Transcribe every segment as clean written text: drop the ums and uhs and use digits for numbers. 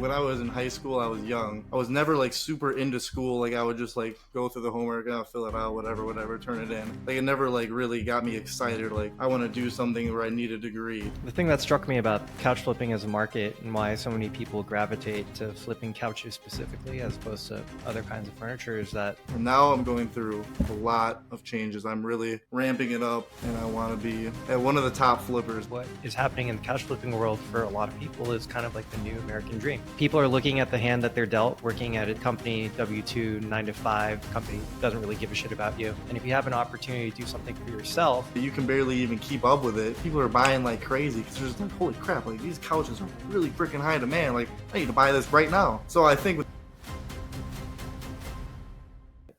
When I was in high school, I was young. I was never like super into school. Like I would just like go through the homework, fill it out, whatever, turn it in. Like it never like really got me excited. Like I want to do something where I need a degree. The thing that struck me about couch flipping as a market and why so many people gravitate to flipping couches specifically as opposed to other kinds of furniture is that And now I'm going through a lot of changes. I'm really ramping it up and I want to be at one of the top flippers. what is happening in the couch flipping world for a lot of people is kind of like the new American dream. People are looking at the hand that they're dealt, working at a company, W-2, 9 to 5, company doesn't really give a shit about you. And if you have an opportunity to do something for yourself, You can barely even keep up with it. People are buying like crazy because they're just like, holy crap, like these couches are really freaking high demand. Like I need to buy this right now. So I think with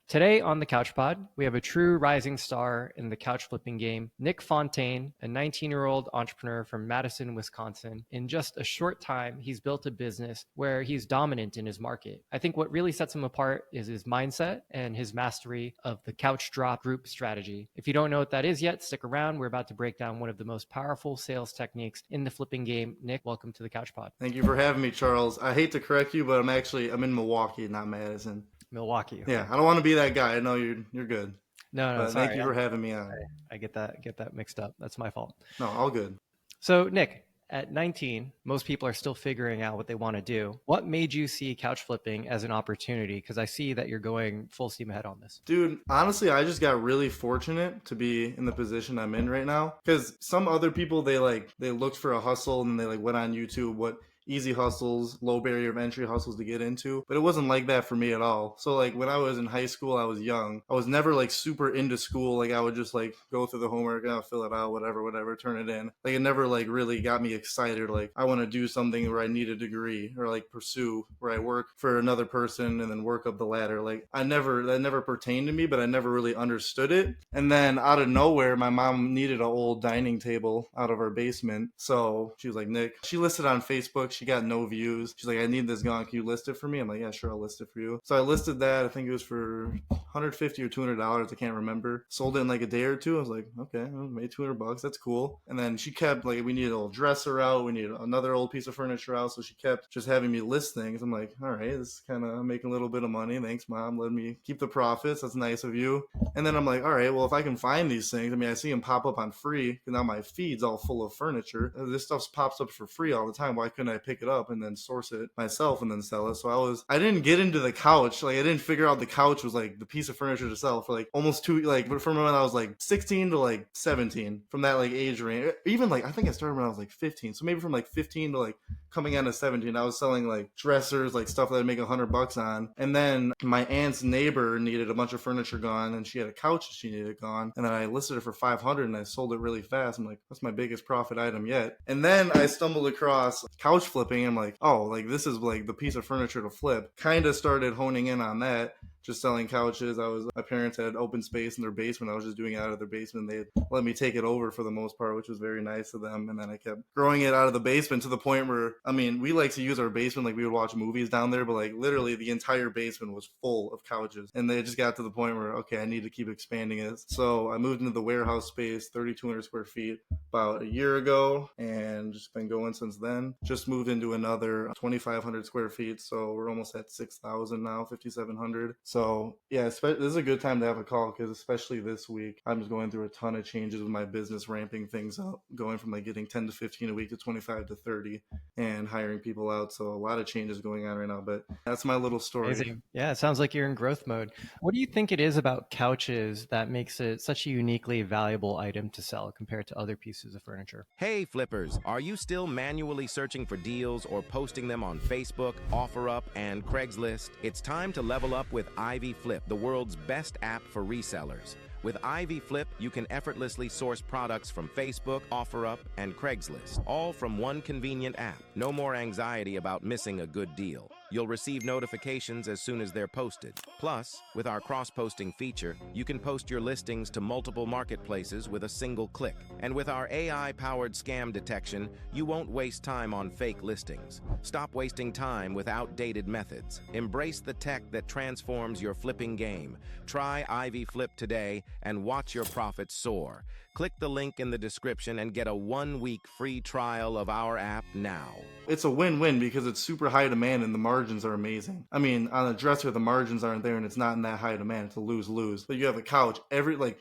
today on the Couch Pod, we have a true rising star in the couch flipping game, Nick Fontaine, a 19-year-old entrepreneur from Madison, Wisconsin. In just a short time, he's built a business where he's dominant in his market. I think what really sets him apart is his mindset and his mastery of the couch drop group strategy. If you don't know what that is yet, stick around. We're about to break down one of the most powerful sales techniques in the flipping game. Nick, welcome to the Couch Pod. Thank you for having me, Charles. I hate to correct you, but I'm in Milwaukee, not Madison. Milwaukee. Yeah, I don't want to be that guy. I know you're good. No, But sorry. thank you for having me on. I get that mixed up. That's my fault. No, all good. So Nick, at 19, most people are still figuring out what they want to do. What made you see couch flipping as an opportunity? Because I see that you're going full steam ahead on this. Dude, honestly, I just got really fortunate to be in the position I'm in right now. Because some other people, they looked for a hustle and they like went on YouTube, what easy hustles, low barrier of entry hustles to get into. But it wasn't like that for me at all. So like when I was in high school, I was young. I was never like super into school. Like I would just like go through the homework, fill it out, whatever, turn it in. Like it never like really got me excited. Like I want to do something where I need a degree or like pursue where I work for another person and then work up the ladder. Like that never pertained to me, but I never really understood it. And then out of nowhere, my mom needed an old dining table out of our basement. So she was like, Nick, she listed on Facebook. She got no views. She's like, I need this gone. Can you list it for me? I'm like, yeah, sure, I'll list it for you. So I listed that. I think it was for $150 or $200. I can't remember. Sold it in like a day or two. I was like, okay, I made $200. That's cool. And then she kept like, we needed an old dresser out. We needed another old piece of furniture out. So she kept just having me list things. I'm like, all right, this is kind of making a little bit of money. Thanks, Mom. Let me keep the profits. That's nice of you. And then I'm like, all right, well, if I can find these things, I mean, I see them pop up on free. And now my feed's all full of furniture. This stuff pops up for free all the time. Why couldn't I pick it up and then source it myself and then sell it? So I didn't get into the couch. Like I didn't figure out the couch was like the piece of furniture to sell for like almost from when I was like 16 to like 17, from that like age range. Even like, I think I started when I was like 15. So maybe from like 15 to like coming on to 17, I was selling like dressers, like stuff that I'd make $100 on. And then my aunt's neighbor needed a bunch of furniture gone and she had a couch that she needed gone. And then I listed it for 500 and I sold it really fast. I'm like, that's my biggest profit item yet. And then I stumbled across couch flipping. I'm like, oh, like this is like the piece of furniture to flip. Kind of started honing in on that. Just selling couches. My parents had open space in their basement. I was just doing it out of their basement. They let me take it over for the most part, which was very nice of them. And then I kept growing it out of the basement to the point where, I mean, we like to use our basement like we would watch movies down there, but like literally the entire basement was full of couches. And they just got to the point where, okay, I need to keep expanding it. So I moved into the warehouse space, 3,200 square feet, about a year ago, and just been going since then. Just moved into another 2,500 square feet. So we're almost at 6,000 now, 5,700. So yeah, this is a good time to have a call because especially this week, I'm just going through a ton of changes with my business, ramping things up, going from like getting 10 to 15 a week to 25 to 30 and hiring people out. So a lot of changes going on right now, but that's my little story. Amazing. Yeah, it sounds like you're in growth mode. What do you think it is about couches that makes it such a uniquely valuable item to sell compared to other pieces of furniture? Hey flippers, are you still manually searching for deals or posting them on Facebook, OfferUp, and Craigslist? It's time to level up with Ivy Flip, the world's best app for resellers. With Ivy Flip, you can effortlessly source products from Facebook, OfferUp, and Craigslist, all from one convenient app. No more anxiety about missing a good deal. You'll receive notifications as soon as they're posted. Plus, with our cross-posting feature, you can post your listings to multiple marketplaces with a single click. And with our AI-powered scam detection, you won't waste time on fake listings. Stop wasting time with outdated methods. Embrace the tech that transforms your flipping game. Try Ivy Flip today and watch your profits soar. Click the link in the description and get a 1-week free trial of our app now. It's a win-win because it's super high demand and the margins are amazing. I mean, on a dresser, the margins aren't there and it's not in that high demand. It's a lose-lose. But you have a couch.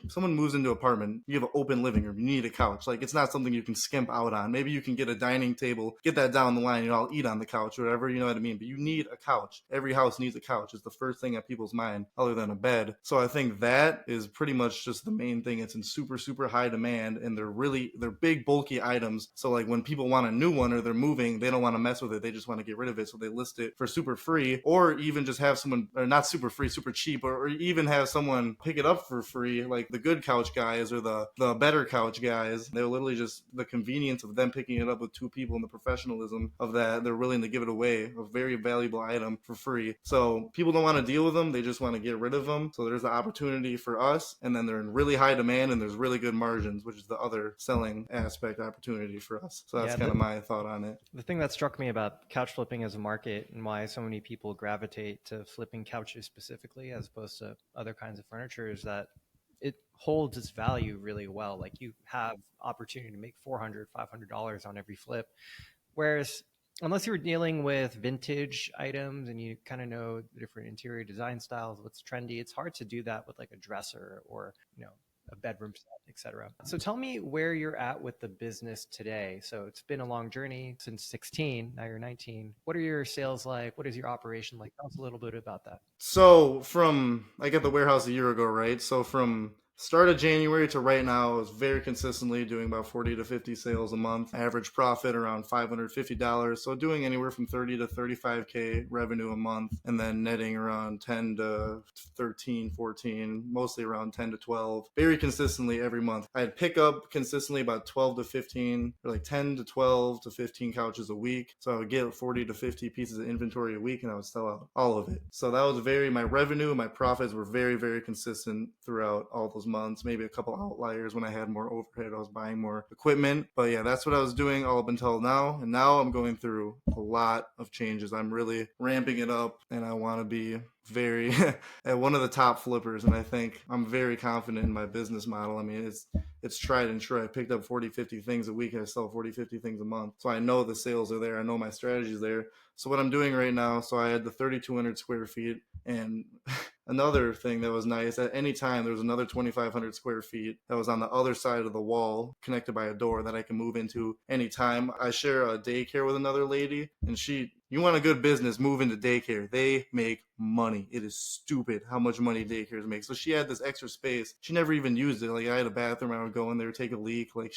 Someone moves into an apartment, you have an open living room, you need a couch. Like, it's not something you can skimp out on. Maybe you can get a dining table, get that down the line, I'll eat on the couch or whatever, you know what I mean? But you need a couch. Every house needs a couch. It's the first thing at people's mind other than a bed. So I think that is pretty much just the main thing. It's in super, super high demand and they're big, bulky items. So like when people want a new one or they're moving, they don't want to mess with it. They just want to get rid of it. So they list it for super free, or even just have someone, or not super free, super cheap, or even have someone pick it up for free, like the good couch guys or the better couch guys. They're literally just the convenience of them picking it up with two people and the professionalism of that. They're willing to give it away, a very valuable item for free. So people don't want to deal with them. They just want to get rid of them. So there's the opportunity for us. And then they're in really high demand and there's really good margins, which is the other selling aspect opportunity for us. So that's kind of my thought on it. The thing that struck me about couch flipping as a market and why so many people gravitate to flipping couches specifically as opposed to other kinds of furniture is that it holds its value really well. Like you have opportunity to make $400, $500 on every flip. Whereas unless you're dealing with vintage items and you kind of know the different interior design styles, what's trendy, it's hard to do that with like a dresser or, a bedroom set, etc. So tell me where you're at with the business today. So it's been a long journey since 16. Now you're 19. What are your sales like? What is your operation like? Tell us a little bit about that. So I got the warehouse a year ago, right? So from start of January to right now, I was very consistently doing about 40 to 50 sales a month. Average profit around $550. So doing anywhere from 30 to 35K revenue a month, and then netting around 10 to 13, 14, mostly around 10 to 12, very consistently every month. I'd pick up consistently about 12 to 15, or like 10 to 12 to 15 couches a week. So I would get 40 to 50 pieces of inventory a week and I would sell out all of it. So that was my revenue, my profits were very, very consistent throughout all those months. Maybe a couple outliers when I had more overhead, I was buying more equipment. But yeah, that's what I was doing all up until now. And now I'm going through a lot of changes. I'm really ramping it up and I want to be very at one of the top flippers. And I think I'm very confident in my business model. I mean, it's tried and true. I picked up 40, 50 things a week. I sell 40, 50 things a month. So I know the sales are there. I know my strategy is there. So what I'm doing right now, so I had the 3,200 square feet, and another thing that was nice, at any time there was another 2,500 square feet that was on the other side of the wall connected by a door that I can move into anytime. I share a daycare with another lady, and you want a good business, move into daycare. They make money. It is stupid how much money daycares make. So she had this extra space. She never even used it. Like, I had a bathroom, I would go in there, take a leak. Like,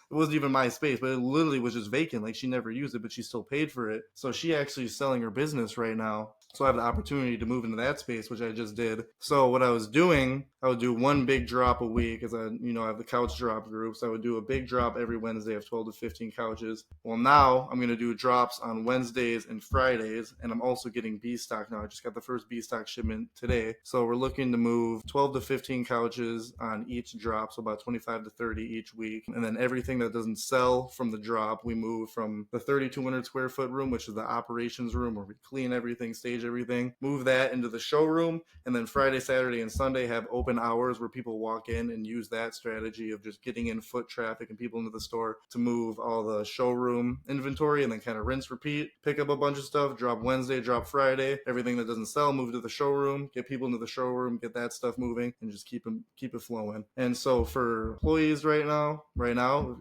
it wasn't even my space, but it literally was just vacant. Like, she never used it, but she still paid for it. So she actually is selling her business right now. So I have the opportunity to move into that space, which I just did. So what I was doing, I would do one big drop a week, as I have the couch drop groups. I would do a big drop every Wednesday of 12 to 15 couches. Well, now I'm going to do drops on Wednesdays and Fridays, and I'm also getting B stock now. I just got the first B stock shipment today. So we're looking to move 12 to 15 couches on each drop, so about 25 to 30 each week. And then everything that doesn't sell from the drop, we move from the 3,200 square foot room, which is the operations room where we clean everything, stage everything, move that into the showroom. And then Friday, Saturday, and Sunday have open hours where people walk in and use that strategy of just getting in foot traffic and people into the store to move all the showroom inventory, and then kind of rinse, repeat, pick up a bunch of stuff, drop Wednesday, drop Friday, everything that doesn't sell, move to the showroom, get people into the showroom, get that stuff moving, and just keep it flowing. And so for employees right now,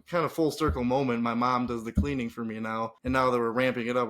kind of full circle moment, my mom does the cleaning for me now. And now that we're ramping it up,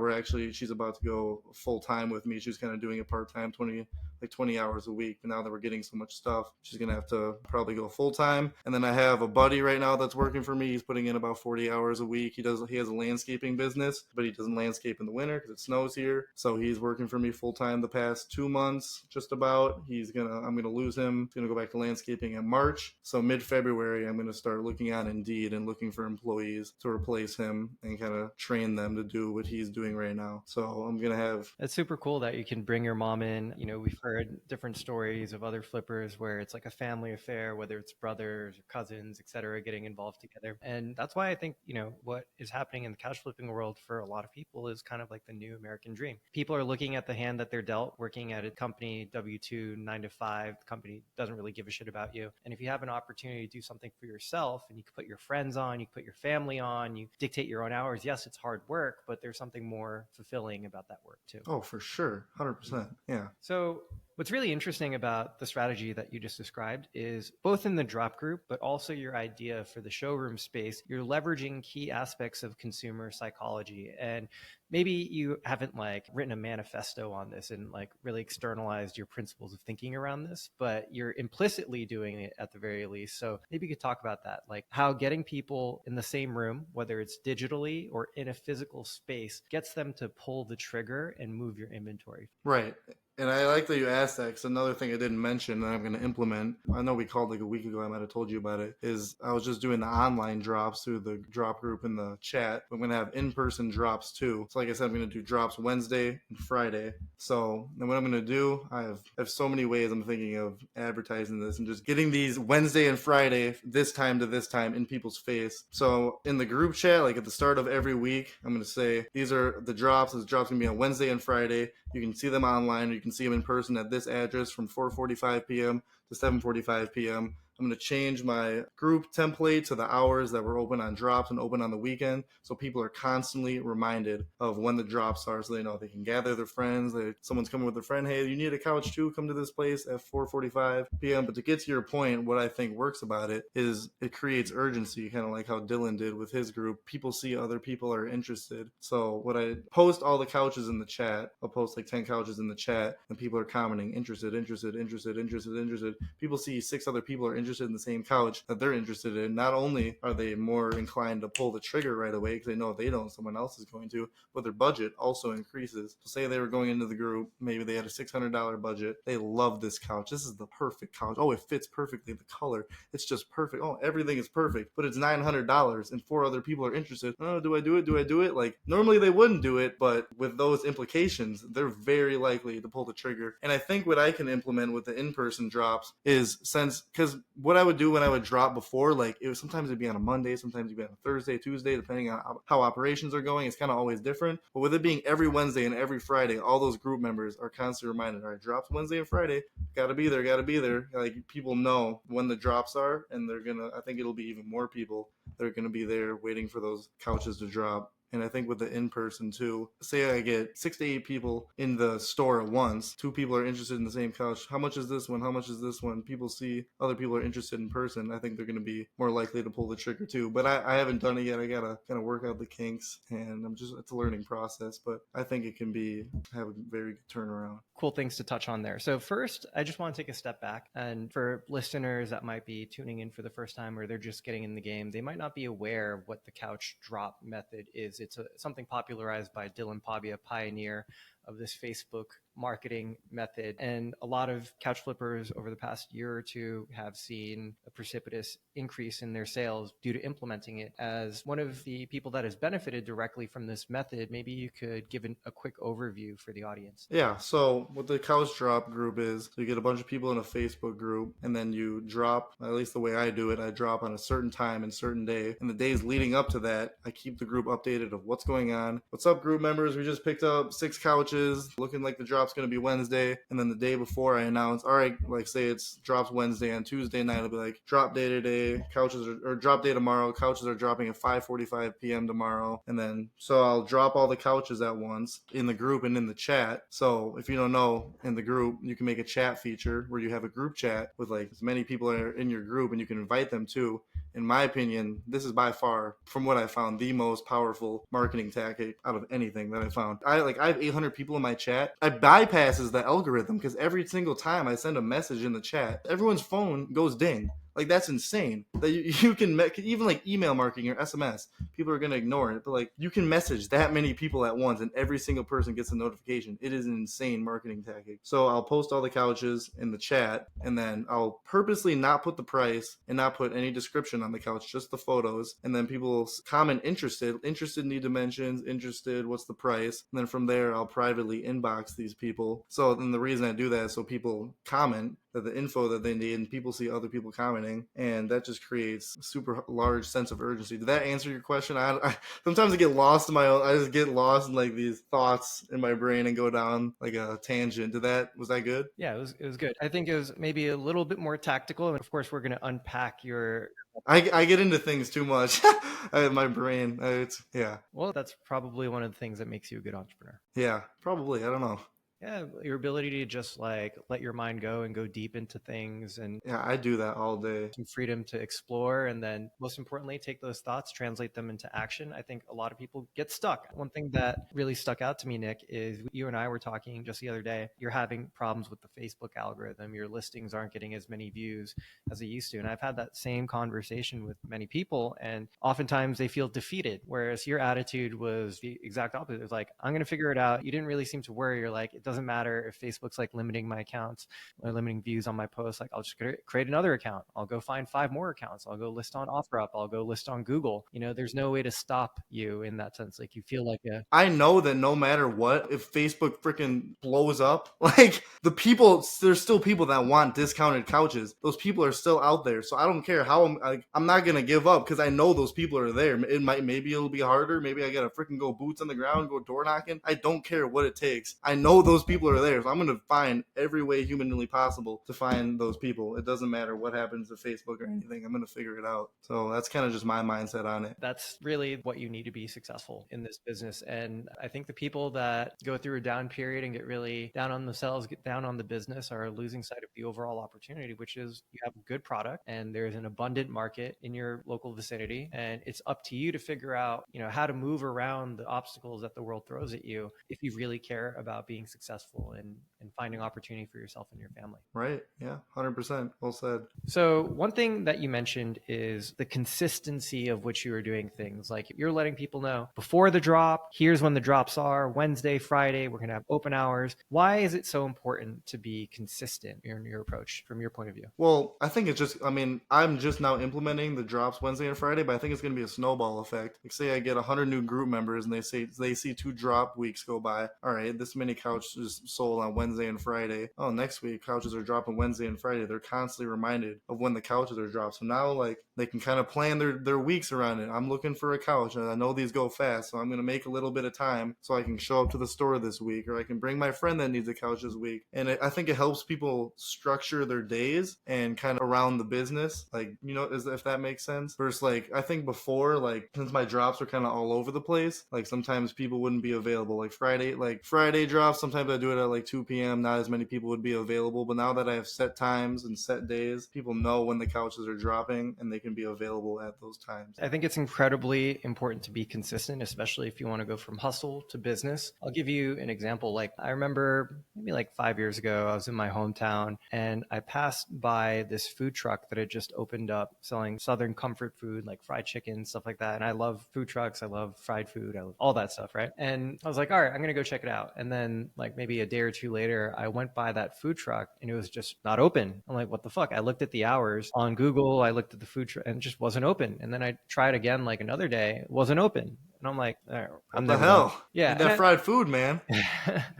she's about to go full time with me. She's kind of doing it part time, 20 like 20 hours a week. But now that we're getting so much stuff, she's going to have to probably go full time. And then I have a buddy right now that's working for me. He's putting in about 40 hours a week. He has a landscaping business, but he doesn't landscape in the winter because it snows here. So he's working for me full time the past 2 months, just about. I'm going to lose him. He's going to go back to landscaping in March. So mid-February, I'm going to start looking on Indeed and looking for employees to replace him and kind of train them to do what he's doing right now. So I'm going to have... It's super cool that you can bring your mom in. You know, we've heard different stories of other flippers where it's like a family affair, whether it's brothers or cousins, et cetera, getting involved together. And that's why I think, you know, what is happening in the couch flipping world for a lot of people is kind of like the new American dream. People are looking at the hand that they're dealt, working at a company, W-2, 9 to 5. The company doesn't really give a shit about you. And if you have an opportunity to do something for yourself and you can put your friends on, you can put your family on, you dictate your own hours. Yes, it's hard work, but there's something more fulfilling about that work too. Oh, for sure. 100%. Yeah. So what's really interesting about the strategy that you just described is both in the drop group, but also your idea for the showroom space, you're leveraging key aspects of consumer psychology. And maybe you haven't like written a manifesto on this and like really externalized your principles of thinking around this, but you're implicitly doing it at the very least. So maybe you could talk about that, like how getting people in the same room, whether it's digitally or in a physical space, gets them to pull the trigger and move your inventory. Right. And I like that you asked that because another thing I didn't mention that I'm going to implement, I know we called like a week ago, I might have told you about it, is I was just doing the online drops through the drop group in the chat. I'm going to have in-person drops too. So like I said, I'm going to do drops Wednesday and Friday. So then what I'm going to do, I have so many ways I'm thinking of advertising this and just getting these Wednesday and Friday, this time to this time in people's face. So in the group chat, like at the start of every week, I'm going to say, these are the drops. This drop's going to be on Wednesday and Friday. You can see them online. You can see them in person at this address from 4:45 p.m. to 7:45 p.m. I'm going to change my group template to the hours that were open on drops and open on the weekend, so people are constantly reminded of when the drops are, so they know they can gather their friends. Someone's coming with a friend, hey, you need a couch too? Come to this place at 4:45 p.m. But to get to your point, what I think works about it is it creates urgency, kind of like how Dylan did with his group. People see other people are interested. So what I post all the couches in the chat, I'll post like 10 couches in the chat, and people are commenting, interested. People see 6 other people are interested in the same couch that they're interested in. Not only are they more inclined to pull the trigger right away because they know if they don't, someone else is going to, but their budget also increases. So say they were going into the group, maybe they had a $600 budget. They love this couch. This is the perfect couch. Oh, it fits perfectly. The color, it's just perfect. Oh, everything is perfect, but it's $900 and 4 other people are interested. Oh, do I do it? Like normally they wouldn't do it, but with those implications, they're very likely to pull the trigger. And I think what I can implement with the in-person drops is because what I would do when I would drop before, like sometimes it'd be on a Monday, sometimes it'd be on a Thursday, Tuesday, depending on how operations are going. It's kind of always different. But with it being every Wednesday and every Friday, all those group members are constantly reminded, all right, drops Wednesday and Friday, gotta be there. Like people know when the drops are, and I think it'll be even more people that are gonna be there waiting for those couches to drop. And I think with the in-person too, say I get 6 to 8 people in the store at once, 2 people are interested in the same couch. How much is this one? How much is this one? People see other people are interested in person. I think they're going to be more likely to pull the trigger too. But I haven't done it yet. I got to kind of work out the kinks, and it's a learning process, but I think it can have a very good turnaround. Cool things to touch on there. So first, I just want to take a step back, and for listeners that might be tuning in for the first time or they're just getting in the game, they might not be aware of what the couch drop method is. It's something popularized by Dylan Pavia, pioneer of this Facebook marketing method. And a lot of couch flippers over the past year or two have seen a precipitous increase in their sales due to implementing it. As one of the people that has benefited directly from this method, maybe you could give a quick overview for the audience. Yeah, so what the couch drop group is, you get a bunch of people in a Facebook group, and then you drop, at least the way I do it, I drop on a certain time and certain day. And the days leading up to that, I keep the group updated of what's going on. What's up, group members? We just picked up 6 couches, looking like the drop's going to be Wednesday. And then the day before I announce, all right, like say it's drops Wednesday, on Tuesday night it'll be like drop day today, or drop day tomorrow, couches are dropping at 5:45 p.m. tomorrow. And then so I'll drop all the couches at once in the group and in the chat. So if you don't know, in the group you can make a chat feature where you have a group chat with like as many people are in your group, and you can invite them too. in my opinion, this is by far, from what I found, the most powerful marketing tactic out of anything that I found. I have 800 people in my chat. I bypasses the algorithm because every single time I send a message in the chat, everyone's phone goes ding. Like, that's insane. That you can even like email marketing or SMS, people are gonna ignore it. But like, you can message that many people at once, and every single person gets a notification. It is an insane marketing tactic. So I'll post all the couches in the chat, and then I'll purposely not put the price and not put any description on the couch, just the photos. And then people comment interested, need dimensions, interested, what's the price? And then from there, I'll privately inbox these people. So then the reason I do that is so people comment the info that they need, and people see other people commenting, and that just creates a super large sense of urgency. Did that answer your question? I sometimes I get lost in my own, I just get lost in like these thoughts in my brain and go down like a tangent. Was that good? Yeah, it was good. I think it was maybe a little bit more tactical, and of course we're going to unpack your I get into things too much. My brain, yeah. Well, that's probably one of the things that makes you a good entrepreneur. Yeah, probably. I don't know. Yeah, your ability to just like let your mind go and go deep into things, and yeah, I do that all day. Some freedom to explore, and then most importantly, take those thoughts, translate them into action. I think a lot of people get stuck. One thing that really stuck out to me, Nick, is you and I were talking just the other day. You're having problems with the Facebook algorithm. Your listings aren't getting as many views as they used to. And I've had that same conversation with many people, and oftentimes they feel defeated, whereas your attitude was the exact opposite. It was like, I'm going to figure it out. You didn't really seem to worry. You're like, it doesn't matter if Facebook's like limiting my accounts or limiting views on my posts. Like, I'll just create another account. I'll go find 5 more accounts. I'll go list on OfferUp. I'll go list on Google. You know, there's no way to stop you in that sense. Like, you feel like I know that no matter what, if Facebook freaking blows up, like there's still people that want discounted couches. Those people are still out there. So I don't care how I'm not going to give up because I know those people are there. Maybe it'll be harder. Maybe I got to freaking go boots on the ground, go door knocking. I don't care what it takes. I know those people are there. So I'm going to find every way humanly possible to find those people. It doesn't matter what happens to Facebook or anything. I'm going to figure it out. So that's kind of just my mindset on it. That's really what you need to be successful in this business. And I think the people that go through a down period and get really down on themselves, get down on the business, are losing sight of the overall opportunity, which is you have a good product and there's an abundant market in your local vicinity. And it's up to you to figure out, how to move around the obstacles that the world throws at you if you really care about being successful and finding opportunity for yourself and your family. Right. Yeah. 100%. Well said. So one thing that you mentioned is the consistency of which you are doing things. Like, you're letting people know before the drop, here's when the drops are, Wednesday, Friday, we're going to have open hours. Why is it so important to be consistent in your approach from your point of view? Well, I think I'm just now implementing the drops Wednesday and Friday, but I think it's going to be a snowball effect. Like, say I get 100 new group members and they see 2 drop weeks go by. All right, this many couches sold on Wednesday and Friday. Oh, next week couches are dropping Wednesday and Friday. They're constantly reminded of when the couches are dropped. So now like they can kind of plan their weeks around it. I'm looking for a couch and I know these go fast, so I'm going to make a little bit of time so I can show up to the store this week, or I can bring my friend that needs a couch this week. And I think it helps people structure their days and kind of around the business, like, if that makes sense. Versus like, I think before, like, since my drops are kind of all over the place, like sometimes people wouldn't be available. Like Friday drops, sometimes I do it at like 2 p.m. Not as many people would be available. But now that I have set times and set days, people know when the couches are dropping and they can be available at those times. I think it's incredibly important to be consistent, especially if you want to go from hustle to business. I'll give you an example. Like, I remember maybe like 5 years ago, I was in my hometown and I passed by this food truck that had just opened up selling Southern comfort food, like fried chicken, stuff like that. And I love food trucks. I love fried food. I love all that stuff, right? And I was like, all right, I'm going to go check it out. And then like maybe a day or two later, I went by that food truck and it was just not open. I'm like, what the fuck? I looked at the hours on Google. I looked at the food truck and it just wasn't open. And then I tried again like another day. It wasn't open. And I'm like, all right, what the hell? Yeah. That fried food, man.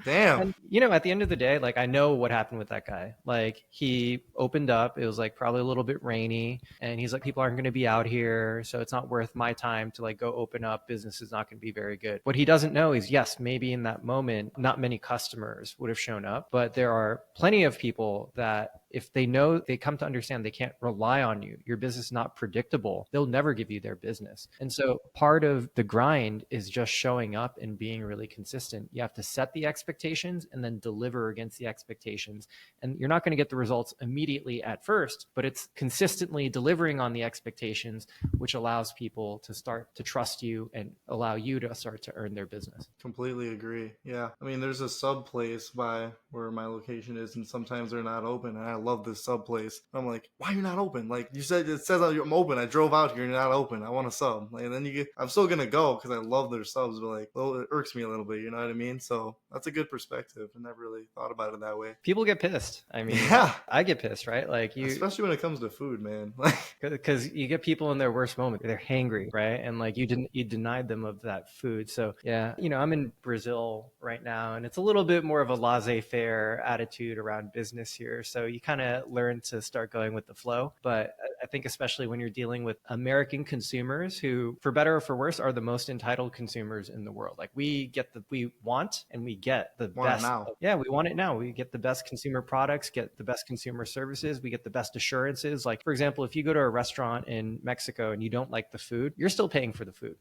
Damn. And, at the end of the day, like, I know what happened with that guy. Like, he opened up, it was like probably a little bit rainy, and he's like, people aren't going to be out here, so it's not worth my time to like go open up. Business is not going to be very good. What he doesn't know is, yes, maybe in that moment, not many customers would have shown up, but there are plenty of people that if they know, they come to understand they can't rely on you, your business is not predictable, they'll never give you their business. And so part of the grind is just showing up and being really consistent. You have to set the expectations and then deliver against the expectations. And you're not going to get the results immediately at first, but it's consistently delivering on the expectations, which allows people to start to trust you and allow you to start to earn their business. Completely agree. Yeah. I mean, there's a sub place by where my location is, and sometimes they're not open. And I love this sub place. I'm like, why are you not open? Like you said, it says I'm open. I drove out here and you're not open. I want a sub. Like, and then I'm still going to go because I love their subs, but like, well, it irks me a little bit. You know what I mean? So that's a good perspective. I never really thought about it that way. People get pissed. I mean, yeah, I get pissed, right? Like especially when it comes to food, man. Because you get people in their worst moment, they're hangry, right? And like you denied them of that food. So yeah, I'm in Brazil right now, and it's a little bit more of a laissez-faire attitude around business here. So you kind of learn to start going with the flow. But I think especially when you're dealing with American consumers who, for better or for worse, are the most entitled consumers in the world. Like we want and we get the best. Now. Yeah, we want it now. We get the best consumer products, get the best consumer services. We get the best assurances. Like, for example, if you go to a restaurant in Mexico and you don't like the food, you're still paying for the food.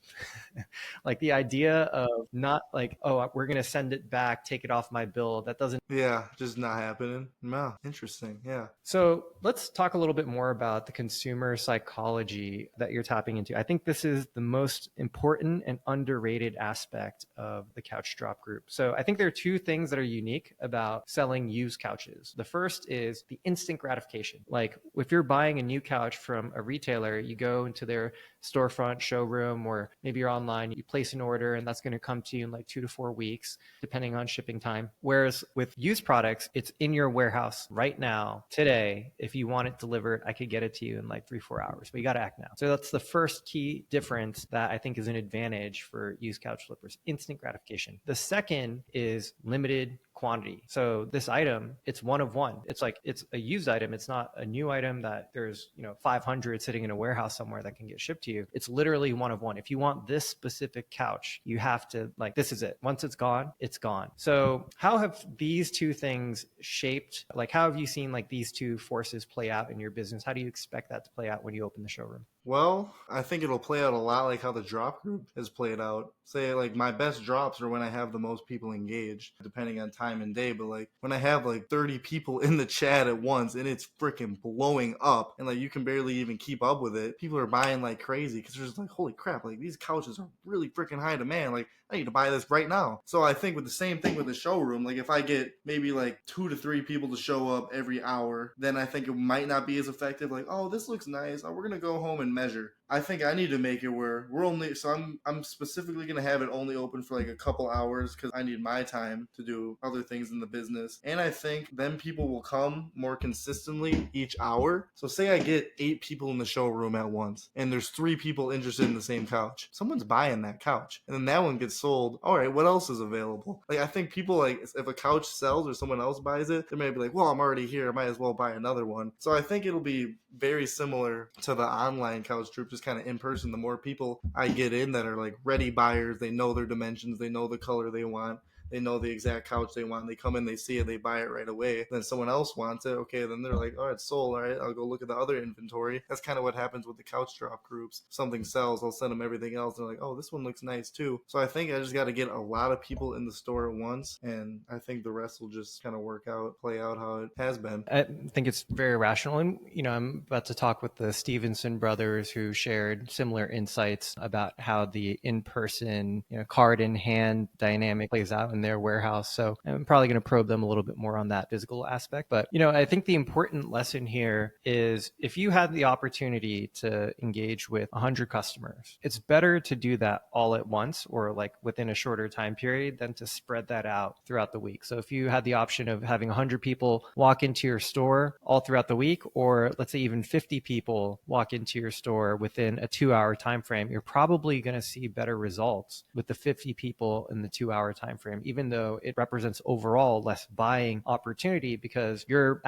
Like the idea of not like, oh, we're going to send it back, take it off my bill. That doesn't. Yeah, just not happening. Wow, interesting. Yeah. So let's talk a little bit more about the consumer psychology that you're tapping into. I think this is the most important and underrated aspect of the Couch Drop Group. So I think there are two things that are unique about selling used couches. The first is the instant gratification. Like if you're buying a new couch from a retailer, you go into their storefront, showroom, or maybe you're online, you place an order and that's going to come to you in like 2 to 4 weeks, depending on shipping time. Whereas with used products, it's in your warehouse right now, today. If you want it delivered, I could get it to you in like 3-4 hours, but you got to act now. So that's the first key difference that I think is an advantage for used couch flippers, instant gratification. The second is limited quantity. So this item, it's one of one. It's like, it's a used item. It's not a new item that there's, 500 sitting in a warehouse somewhere that can get shipped to you. It's literally one of one. If you want this specific couch, you have to this is it. Once it's gone, it's gone. So how have these two things shaped, how have you seen these two forces play out in your business? How do you expect that to play out when you open the showroom? Well, I think it'll play out a lot like how the drop group has played out. Say, my best drops are when I have the most people engaged, depending on time and day. But, when I have, 30 people in the chat at once and it's freaking blowing up and, you can barely even keep up with it, people are buying like crazy because they're just holy crap, these couches are really freaking high demand. I need to buy this right now. So I think with the same thing with the showroom, if I get maybe 2 to 3 people to show up every hour, then I think it might not be as effective. Oh, this looks nice. Oh, we're going to go home and measure. I think I need to make it where I'm specifically going to have it only open for a couple hours because I need my time to do other things in the business. And I think then people will come more consistently each hour. So say I get 8 people in the showroom at once and there's 3 people interested in the same couch. Someone's buying that couch and then that one gets sold. All right, what else is available? I think people if a couch sells or someone else buys it, they may be well, I'm already here. I might as well buy another one. So I think it'll be very similar to the online couch group, just kind of in person. The more people I get in that are ready buyers, they know their dimensions, they know the color they want, they know the exact couch they want. They come in, they see it, they buy it right away. Then someone else wants it. Okay, then they're all right, it's sold. All right, I'll go look at the other inventory. That's kind of what happens with the couch drop groups. Something sells, I'll send them everything else. They're oh, this one looks nice too. So I think I just got to get a lot of people in the store at once, and I think the rest will just kind of play out how it has been. I think it's very rational. And, I'm about to talk with the Stevenson brothers who shared similar insights about how the in-person, card in hand dynamic plays out in their warehouse. So I'm probably going to probe them a little bit more on that physical aspect. But, I think the important lesson here is if you had the opportunity to engage with 100 customers, it's better to do that all at once or within a shorter time period than to spread that out throughout the week. So if you had the option of having 100 people walk into your store all throughout the week, or let's say even 50 people walk into your store within a 2-hour time frame, you're probably going to see better results with the 50 people in the 2-hour time frame, even though it represents overall less buying opportunity, because your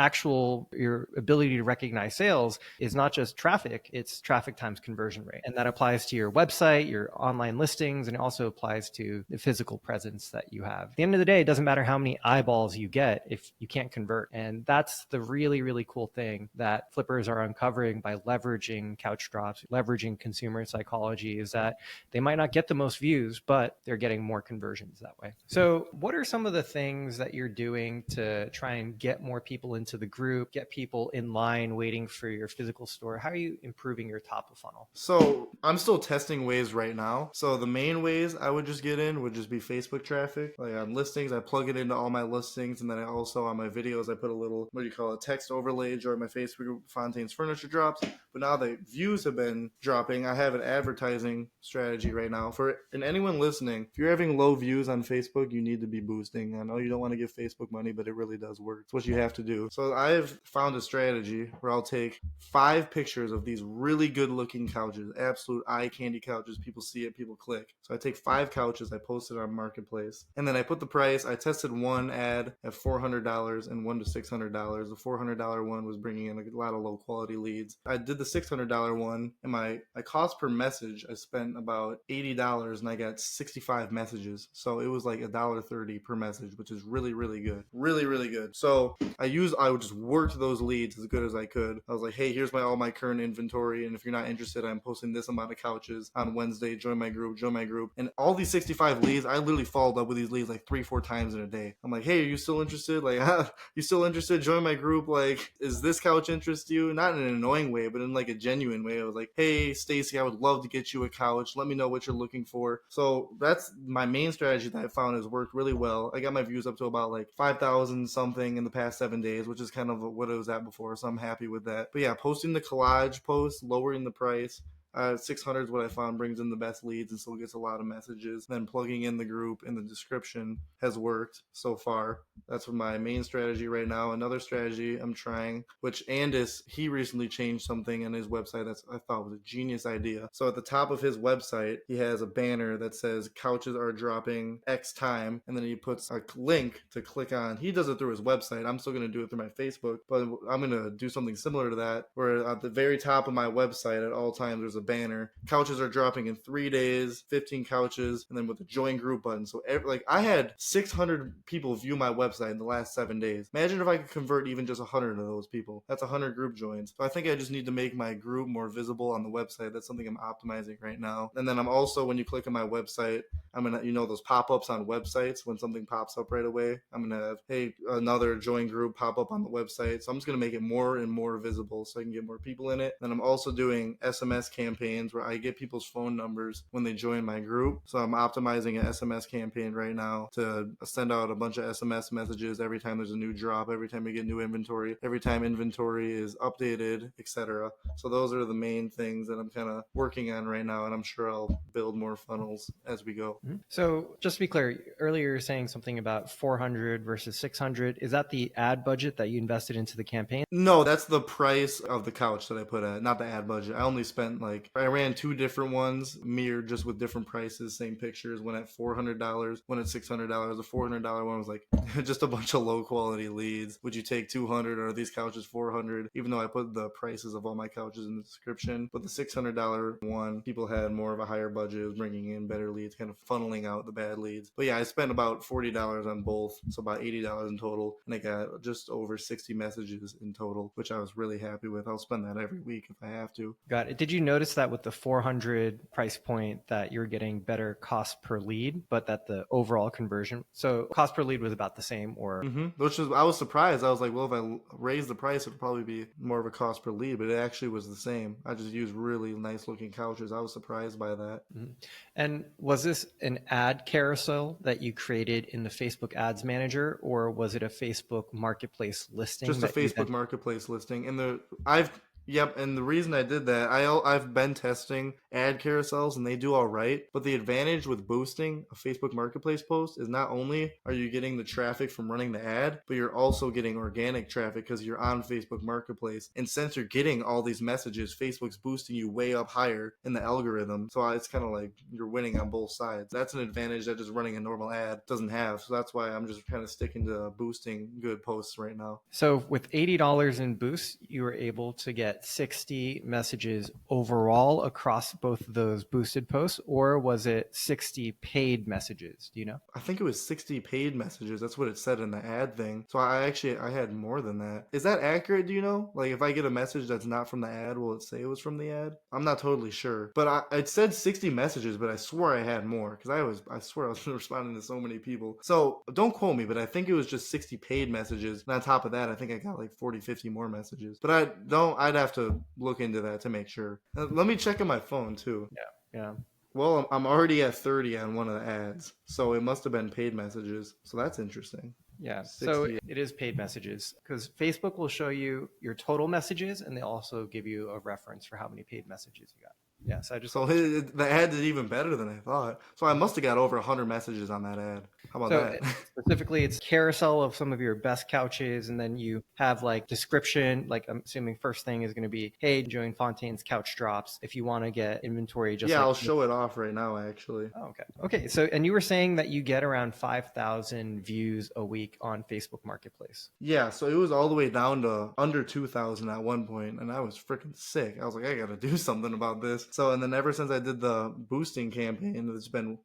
ability to recognize sales is not just traffic, it's traffic times conversion rate. And that applies to your website, your online listings, and it also applies to the physical presence that you have. At the end of the day, it doesn't matter how many eyeballs you get if you can't convert. And that's the really, really cool thing that flippers are uncovering by leveraging couch drops, leveraging consumer psychology, is that they might not get the most views, but they're getting more conversions that way. So what are some of the things that you're doing to try and get more people into the group, get people in line waiting for your physical store? How are you improving your top of funnel? So I'm still testing ways right now. So the main ways I would just get in would just be Facebook traffic. Like on listings, I plug it into all my listings, and then I also on my videos I put a little, what do you call it, text overlay or my Facebook group, Fontaine's Furniture Drops. But now the views have been dropping, I have an advertising strategy right now and anyone listening. If you're having low views on Facebook, you need to be boosting. I know you don't want to give Facebook money, but it really does work. It's what you have to do. So I've found a strategy where I'll take 5 pictures of these really good looking couches, absolute eye candy couches. People see it, people click. So I take 5 couches, I post it on Marketplace, and then I put the price. I tested one ad at $400 and one to $600. The $400 one was bringing in a lot of low quality leads. I did the $600 one, and my cost per message, I spent about $80 and I got 65 messages. So it was like $1.30 per message, which is really, really good. Really, really good. So I would just work those leads as good as I could. I was like, hey, here's all my current inventory, and if you're not interested, I'm posting this amount of couches on Wednesday. Join my group. And all these 65 leads, I literally followed up with these leads like 3-4 times in a day. I'm like, hey, are you still interested? Like, you still interested? Join my group. Like, is this couch interest you? Not in an annoying way, but in like a genuine way. I was like, hey, Stacy, I would love to get you a couch. Let me know what you're looking for. So that's my main strategy that I found has worked really well. I got my views up to about like 5,000 something in the past 7 days, which is kind of what it was at before. So I'm happy with that. But yeah, posting the collage post, lowering the price. 600 is what I found brings in the best leads and still gets a lot of messages. Then plugging in the group in the description has worked so far. That's my main strategy right now. Another strategy I'm trying, which Andis, he recently changed something in his website that I thought was a genius idea. So at the top of his website, he has a banner that says couches are dropping X time, and then he puts a link to click on. He does it through his website. I'm still going to do it through my Facebook, but I'm going to do something similar to that, where at the very top of my website at all times there's a banner. Couches are dropping in 3 days, 15 couches, and then with the join group button. So I had 600 people view my website in the last 7 days. Imagine if I could convert even just 100 of those people. That's 100 group joins. So I think I just need to make my group more visible on the website. That's something I'm optimizing right now. And then I'm also, when you click on my website, I'm gonna, those pop-ups on websites, when something pops up right away, I'm gonna have, hey, another join group pop up on the website. So I'm just gonna make it more and more visible so I can get more people in it. Then I'm also doing SMS campaigns where I get people's phone numbers when they join my group. So I'm optimizing an SMS campaign right now to send out a bunch of SMS messages every time there's a new drop, every time we get new inventory, every time inventory is updated, etc. So those are the main things that I'm kind of working on right now, and I'm sure I'll build more funnels as we go. So just to be clear, earlier you were saying something about 400 versus 600. Is that the ad budget that you invested into the campaign? No, that's the price of the couch that I put at, not the ad budget. I only spent I ran 2 different ones, mirrored just with different prices, same pictures, one at $400, one at $600. The $400 one was like just a bunch of low quality leads. Would you take 200 or are these couches 400? Even though I put the prices of all my couches in the description. But the $600 one, people had more of a higher budget. It was bringing in better leads, kind of funneling out the bad leads. But yeah, I spent about $40 on both, so about $80 in total, and I got just over 60 messages in total, which I was really happy with. I'll spend that every week if I have to. Got it. Did you notice that with the 400 price point that you're getting better cost per lead, but that the overall conversion, so cost per lead was about the same? Or Which is, I was surprised. I was like, well, if I raise the price, it would probably be more of a cost per lead, but it actually was the same. I just used really nice looking couches. I was surprised by that. And was this an ad carousel that you created in the Facebook Ads Manager, or was it a Facebook Marketplace listing? Just a Facebook Marketplace listing. And I've Yep, and the reason I did that, I've been testing ad carousels and they do all right. But the advantage with boosting a Facebook Marketplace post is not only are you getting the traffic from running the ad, but you're also getting organic traffic because you're on Facebook Marketplace. And since you're getting all these messages, Facebook's boosting you way up higher in the algorithm. So it's kind of like you're winning on both sides. That's an advantage that just running a normal ad doesn't have. So that's why I'm just kind of sticking to boosting good posts right now. So with $80 in boosts, you were able to get 60 messages overall across both of those boosted posts, or was it 60 paid messages? Do you know? I think it was 60 paid messages. That's what it said in the ad thing. So I had more than that. Is that accurate? Do you know? Like if I get a message that's not from the ad, will it say it was from the ad? I'm not totally sure. But it said 60 messages, but I swore I had more because I swear I was responding to so many people. So don't quote me, but I think it was just 60 paid messages. And on top of that, I think I got like 40, 50 more messages. But I'd have to look into that to make sure. Let me check on my phone too. Yeah. Well, I'm already at 30 on one of the ads, so it must have been paid messages. So that's interesting. Yeah. 60. So it is paid messages because Facebook will show you your total messages and they also give you a reference for how many paid messages you got. Yeah. So the ad did even better than I thought. So I must have got over 100 messages on that ad. How about that? Specifically, it's carousel of some of your best couches, and then you have like description. Like I'm assuming first thing is going to be, "Hey, join Fontaine's couch drops." If you want to get inventory, just yeah, I'll show it off right now. Actually. Oh, okay. So, and you were saying that you get around 5,000 views a week on Facebook Marketplace. Yeah, so it was all the way down to under 2,000 at one point, and I was freaking sick. I was like, I gotta do something about this. So, and then ever since I did the boosting campaign, it's been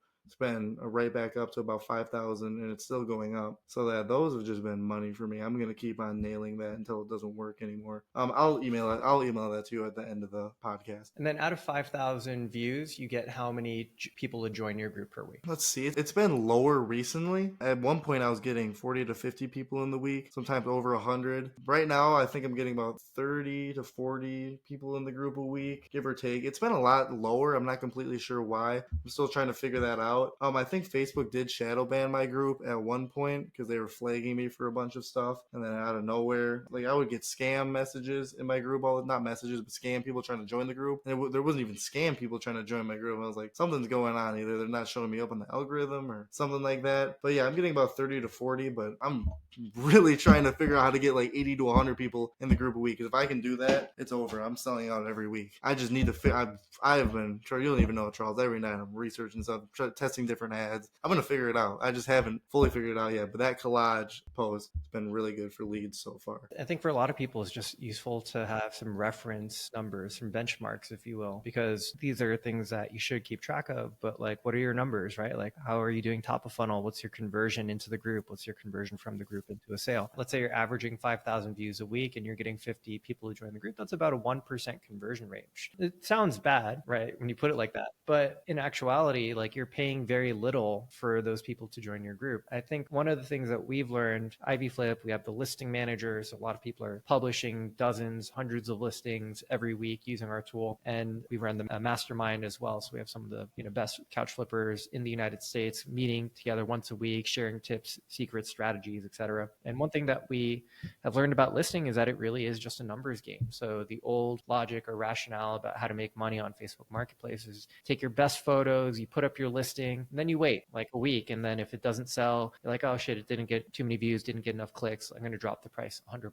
right back up to about 5,000, and it's still going up. So that those have just been money for me. I'm gonna keep on nailing that until it doesn't work anymore. I'll email that to you at the end of the podcast. And then out of 5,000 views, you get how many people to join your group per week? Let's see. It's been lower recently. At one point, I was getting 40 to 50 people in the week, sometimes over 100. Right now, I think I'm getting about 30 to 40 people in the group a week, give or take. It's been a lot lower. I'm not completely sure why. I'm still trying to figure that out. I think Facebook did shadow ban my group at one point because they were flagging me for a bunch of stuff. And then out of nowhere, like I would get scam messages in my group, not messages, but scam people trying to join the group. And there wasn't even scam people trying to join my group. I was like, something's going on. Either they're not showing me up on the algorithm or something like that. But yeah, I'm getting about 30 to 40, but I'm really trying to figure out how to get like 80 to 100 people in the group a week. Because if I can do that, it's over. I'm selling out every week. I just need to I have been, you don't even know, Charles, every night I'm researching stuff, testing different ads. I'm going to figure it out. I just haven't fully figured it out yet. But that collage post has been really good for leads so far. I think for a lot of people, it's just useful to have some reference numbers, some benchmarks, if you will, because these are things that you should keep track of. But like, what are your numbers, right? Like, how are you doing top of funnel? What's your conversion into the group? What's your conversion from the group into a sale? Let's say you're averaging 5,000 views a week and you're getting 50 people to join the group. That's about a 1% conversion rate. It sounds bad, right? When you put it like that. But in actuality, like you're paying very little for those people to join your group. I think one of the things that we've learned, Ivy Flip, we have the listing managers. A lot of people are publishing dozens, hundreds of listings every week using our tool. And we run the mastermind as well. So we have some of the best couch flippers in the United States meeting together once a week, sharing tips, secrets, strategies, etc. And one thing that we have learned about listing is that it really is just a numbers game. So the old logic or rationale about how to make money on Facebook Marketplace is take your best photos, you put up your listing, and then you wait like a week. And then if it doesn't sell, you're like, oh shit, it didn't get too many views, didn't get enough clicks. I'm going to drop the price $100.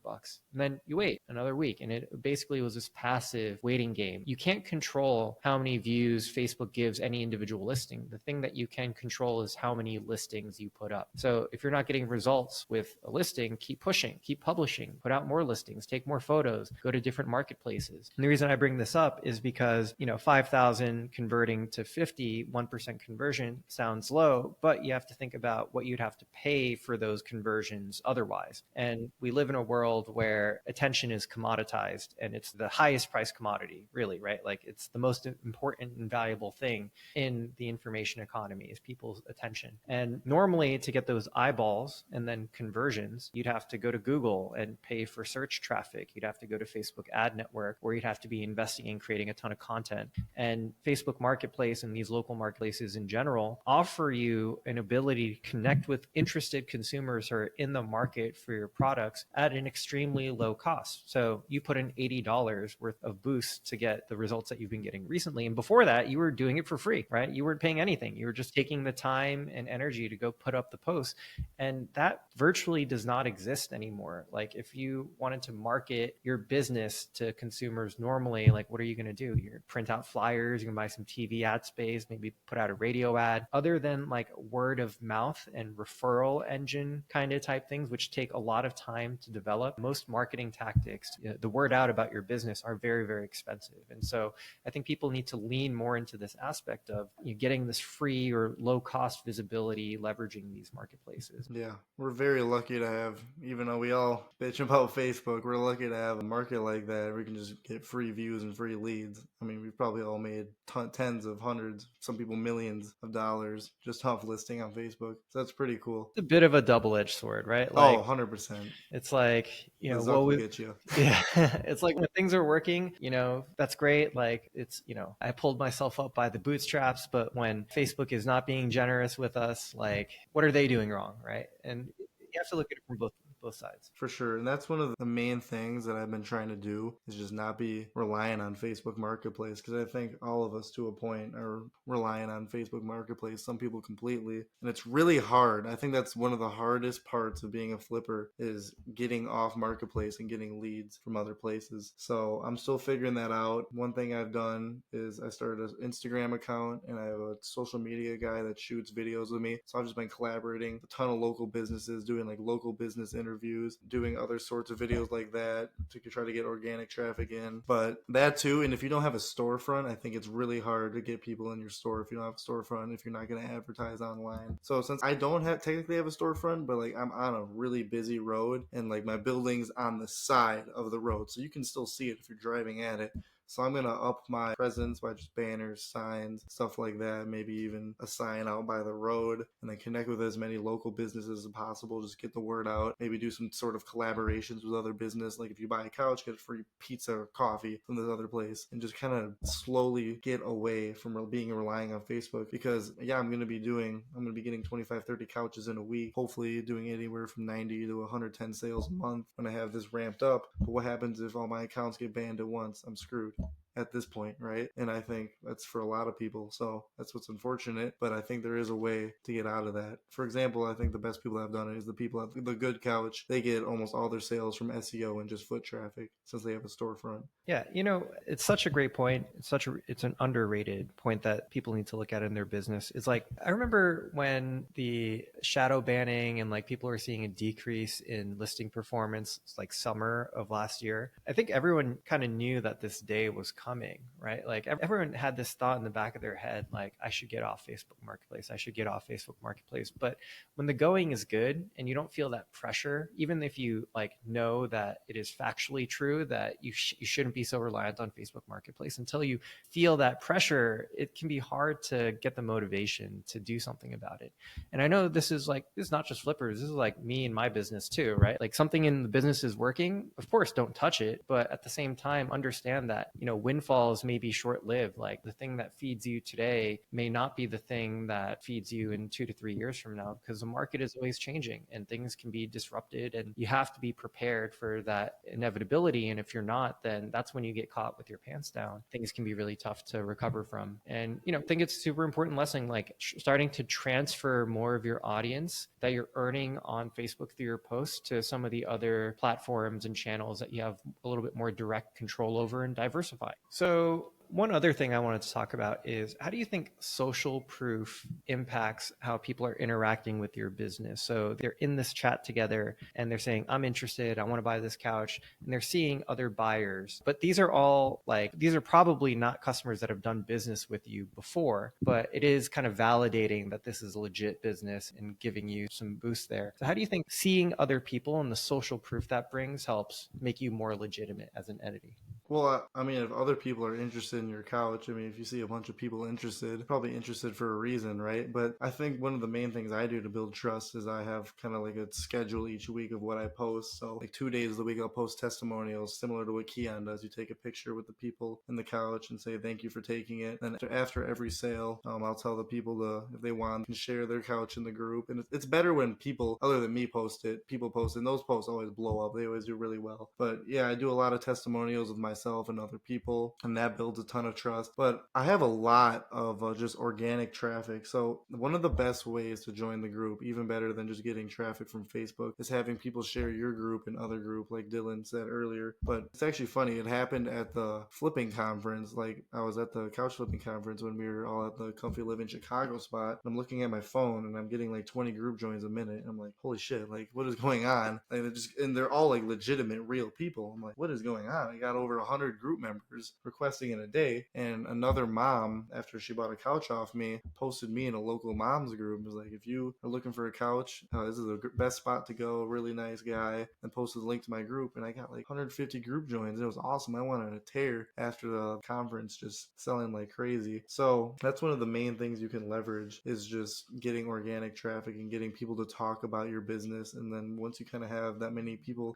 And then you wait another week. And it basically was this passive waiting game. You can't control how many views Facebook gives any individual listing. The thing that you can control is how many listings you put up. So if you're not getting results with a listing, keep pushing, keep publishing, put out more listings, take more photos, go to different marketplaces. And the reason I bring this up is because, 5,000 converting to 50, 1% conversion sounds low, but you have to think about what you'd have to pay for those conversions otherwise. And we live in a world where attention is commoditized and it's the highest price commodity, really, right? Like it's the most important and valuable thing in the information economy is people's attention. And normally to get those eyeballs and then conversions, you'd have to go to Google and pay for search traffic. You'd have to go to Facebook ad network, or you'd have to be investing in creating a ton of content. And Facebook Marketplace and these local marketplaces in general general offer you an ability to connect with interested consumers who are in the market for your products at an extremely low cost. So you put in $80 worth of boost to get the results that you've been getting recently. And before that, you were doing it for free, right? You weren't paying anything. You were just taking the time and energy to go put up the post. And that virtually does not exist anymore. Like if you wanted to market your business to consumers normally, like what are you going to do? You're print out flyers, you can buy some TV ad space, maybe put out a radio ad. Other than like word of mouth and referral engine kind of type things, which take a lot of time to develop, most marketing tactics, the word out about your business are very, very expensive. And so I think people need to lean more into this aspect of getting this free or low cost visibility, leveraging these marketplaces. Yeah, we're very lucky to have, even though we all bitch about Facebook, we're lucky to have a market like that where we can just get free views and free leads. I mean, we've probably all made tens of hundreds, some people millions of dollars just off listing on Facebook. So that's pretty cool. It's a bit of a double-edged sword, right? Like, 100%. It's like, what we get you. Yeah, it's like when things are working, that's great. Like it's, I pulled myself up by the bootstraps, but when Facebook is not being generous with us, like what are they doing wrong, right? And you have to look at it from both sides. For sure. And that's one of the main things that I've been trying to do is just not be relying on Facebook Marketplace, because I think all of us to a point are relying on Facebook Marketplace, some people completely. And it's really hard. I think that's one of the hardest parts of being a flipper is getting off Marketplace and getting leads from other places. So I'm still figuring that out. One thing I've done is I started an Instagram account and I have a social media guy that shoots videos with me. So I've just been collaborating with a ton of local businesses, doing like local business interviews, doing other sorts of videos like that to try to get organic traffic in. But that too, and if you don't have a storefront, I think it's really hard to get people in your store if you don't have a storefront, if you're not going to advertise online. So since I don't technically have a storefront, but like I'm on a really busy road and like my building's on the side of the road, so you can still see it if you're driving at it. So I'm going to up my presence by just banners, signs, stuff like that, maybe even a sign out by the road, and then connect with as many local businesses as possible. Just get the word out. Maybe do some sort of collaborations with other business. Like if you buy a couch, get a free pizza or coffee from this other place, and just kind of slowly get away from relying on Facebook. Because yeah, I'm going to be getting 25, 30 couches in a week, hopefully doing anywhere from 90 to 110 sales a month when I have this ramped up. But what happens if all my accounts get banned at once? I'm screwed at this point, right? And I think that's for a lot of people. So that's what's unfortunate, but I think there is a way to get out of that. For example, I think the best people that have done it is the people at the Good Couch. They get almost all their sales from SEO and just foot traffic since they have a storefront. Yeah, it's such a great point. It's an underrated point that people need to look at in their business. It's like, I remember when the shadow banning and like people are seeing a decrease in listing performance, it's like summer of last year. I think everyone kind of knew that this day was coming, right? Like everyone had this thought in the back of their head, like I should get off Facebook Marketplace. I should get off Facebook Marketplace. But when the going is good and you don't feel that pressure, even if you like know that it is factually true that you shouldn't be so reliant on Facebook Marketplace, until you feel that pressure, it can be hard to get the motivation to do something about it. And I know this is not just flippers. This is like me and my business too, right? Like something in the business is working, of course, don't touch it. But at the same time, understand that, windfalls may be short-lived. Like the thing that feeds you today may not be the thing that feeds you in 2 to 3 years from now, because the market is always changing and things can be disrupted, and you have to be prepared for that inevitability. And if you're not, then that's when you get caught with your pants down. Things can be really tough to recover from. And, I think it's a super important lesson, like starting to transfer more of your audience that you're earning on Facebook through your posts to some of the other platforms and channels that you have a little bit more direct control over and diversify. So one other thing I wanted to talk about is, how do you think social proof impacts how people are interacting with your business? So they're in this chat together and they're saying, I'm interested, I want to buy this couch, and they're seeing other buyers. But these are probably not customers that have done business with you before, but it is kind of validating that this is a legit business and giving you some boost there. So how do you think seeing other people and the social proof that brings helps make you more legitimate as an entity? Well, I mean, if other people are interested in your couch, I mean, if you see a bunch of people interested, probably interested for a reason, right? But I think one of the main things I do to build trust is I have kind of like a schedule each week of what I post. So like 2 days of the week, I'll post testimonials similar to what Keon does. You take a picture with the people in the couch and say, thank you for taking it. Then after every sale, I'll tell the people to, if they want, can share their couch in the group. And it's better when people, other than me, post it, people post it. And those posts always blow up. They always do really well. But yeah, I do a lot of testimonials with myself and other people, and that builds a ton of trust. But I have a lot of just organic traffic. So one of the best ways to join the group, even better than just getting traffic from Facebook, is having people share your group and other group, like Dylan said earlier. But it's actually funny. It happened at the flipping conference. Like I was at the couch flipping conference when we were all at the Comfy Living Chicago spot. I'm looking at my phone and I'm getting like 20 group joins a minute. I'm like, holy shit, like what is going on? And they're all like legitimate, real people. I'm like, what is going on? I got over 100 group members requesting in a day. And another mom, after she bought a couch off me, posted me in a local moms group. It was like, if you are looking for a couch, this is the best spot to go. Really nice guy. And posted the link to my group. And I got like 150 group joins. It was awesome. I wanted to tear after the conference, just selling like crazy. So that's one of the main things you can leverage, is just getting organic traffic and getting people to talk about your business. And then once you kind of have that many people,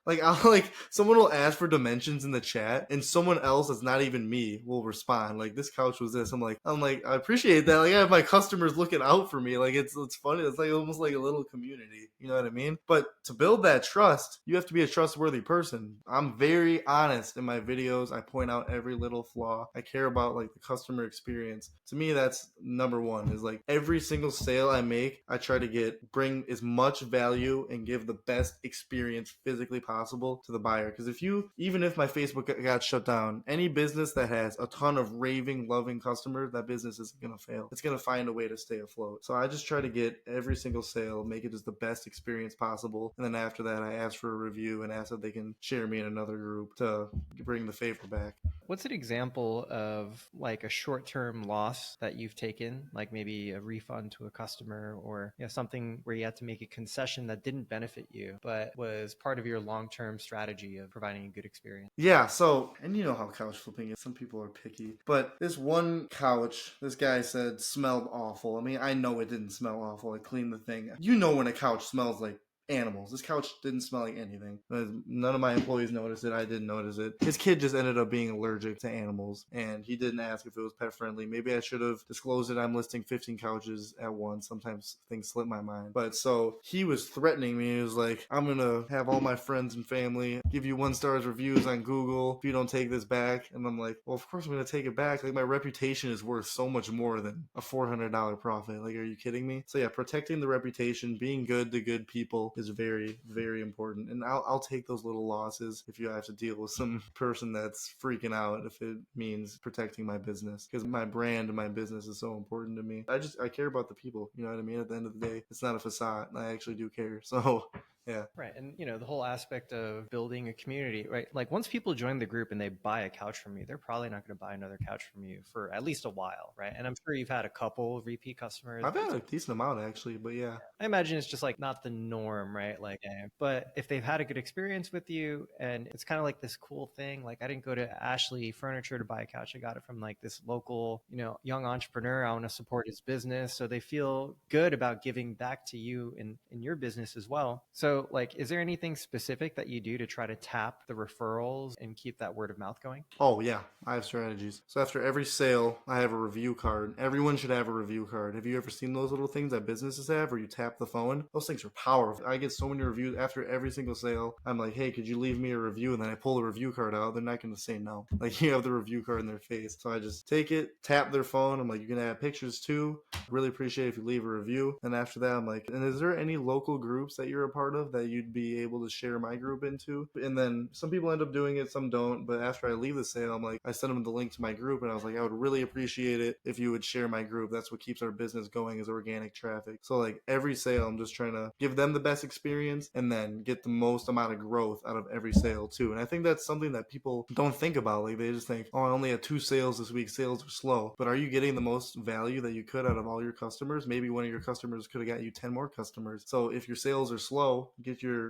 someone will ask for dimensions in the chat and someone else that's not even me will respond like, this couch was this. I'm like I appreciate that. Like I have my customers looking out for me. Like it's funny. It's like almost like a little community, you know what I mean? But to build that trust, you have to be a trustworthy person. I'm very honest in my videos. I point out every little flaw. I care about like the customer experience. To me, that's number one, is like every single sale I make, I try to bring as much value and give the best experience physically possible to the buyer. Because even if my Facebook got shut down, any business that has a ton of raving, loving customers, that business isn't going to fail. It's going to find a way to stay afloat. So I just try to get every single sale, make it as the best experience possible. And then after that, I ask for a review and ask if they can share me in another group to bring the favor back. What's an example of like a short-term loss that you've taken, like maybe a refund to a customer, or something where you had to make a concession that didn't benefit you, but was part of your long-term strategy of providing a good experience? Yeah, so, and you know how couch flipping is. Some people are picky. But this one couch, this guy said smelled awful. I mean, I know it didn't smell awful. I cleaned the thing. You know when a couch smells like animals. This couch didn't smell like anything. None of my employees noticed it. I didn't notice it. His kid just ended up being allergic to animals, and he didn't ask if it was pet friendly. Maybe I should have disclosed it. I'm listing 15 couches at once. Sometimes things slip my mind. But so he was threatening me. He was like, I'm gonna have all my friends and family give you 1-star reviews on Google if you don't take this back. And I'm like, well, of course I'm gonna take it back. Like, my reputation is worth so much more than a $400 profit. Like, are you kidding me? So yeah, protecting the reputation, being good to good people is very, very important. And I'll take those little losses if you have to deal with some person that's freaking out, if it means protecting my business, because my brand and my business is so important to me. I care about the people, you know what I mean? At the end of the day, it's not a facade. I actually do care. So yeah. Right. And, the whole aspect of building a community, right? Like once people join the group and they buy a couch from you, they're probably not going to buy another couch from you for at least a while, right? And I'm sure you've had a couple repeat customers. I've had a decent amount actually, but yeah. I imagine it's just like not the norm, right? Like, but if they've had a good experience with you and it's kind of like this cool thing, like I didn't go to Ashley Furniture to buy a couch. I got it from like this local, young entrepreneur. I want to support his business. So they feel good about giving back to you in your business as well. So like, is there anything specific that you do to try to tap the referrals and keep that word of mouth going? Oh yeah, I have strategies. So after every sale, I have a review card. Everyone should have a review card. Have you ever seen those little things that businesses have where you tap the phone? Those things are powerful. I get so many reviews after every single sale. I'm like, hey, could you leave me a review? And then I pull the review card out. They're not going to say no. Like, you have the review card in their face. So I just take it, tap their phone. I'm like, you can add pictures too. Really appreciate it if you leave a review. And after that, I'm like, and is there any local groups that you're a part of that you'd be able to share my group into? And then some people end up doing it, some don't. But after I leave the sale, I'm like, I sent them the link to my group, and I was like, I would really appreciate it if you would share my group. That's what keeps our business going, is organic traffic. So like every sale, I'm just trying to give them the best experience and then get the most amount of growth out of every sale too. And I think that's something that people don't think about. Like, they just think, oh, I only had 2 sales this week. Sales are slow. But are you getting the most value that you could out of all your customers? Maybe one of your customers could have got you 10 more customers. So if your sales are slow,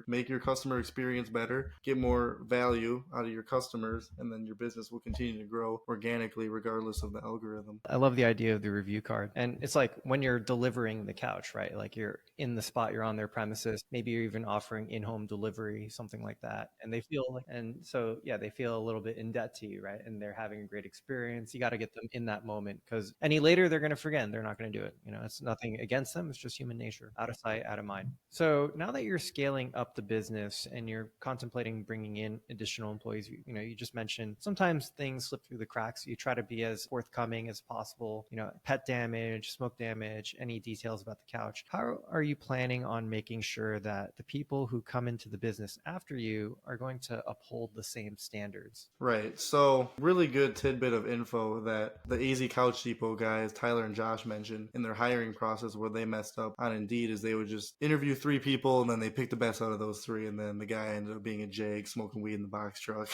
make your customer experience better, get more value out of your customers, and then your business will continue to grow organically regardless of the algorithm. I love the idea of the review card. And it's like when you're delivering the couch, right? Like you're in the spot, you're on their premises. Maybe you're even offering in-home delivery, something like that. And they feel like, and so, yeah, they feel a little bit in debt to you, right? And they're having a great experience. You got to get them in that moment because any later they're going to forget and they're not going to do it. It's nothing against them. It's just human nature. Out of sight, out of mind. So now that you're scaling up the business and you're contemplating bringing in additional employees, you just mentioned sometimes things slip through the cracks. You try to be as forthcoming as possible, pet damage, smoke damage, any details about the couch. How are you planning on making sure that the people who come into the business after you are going to uphold the same standards? Right. So really good tidbit of info that the Easy Couch Depot guys, Tyler and Josh, mentioned in their hiring process where they messed up on Indeed is they would just interview 3 people and then they picked the best out of those 3 and then the guy ended up being a jag smoking weed in the box truck.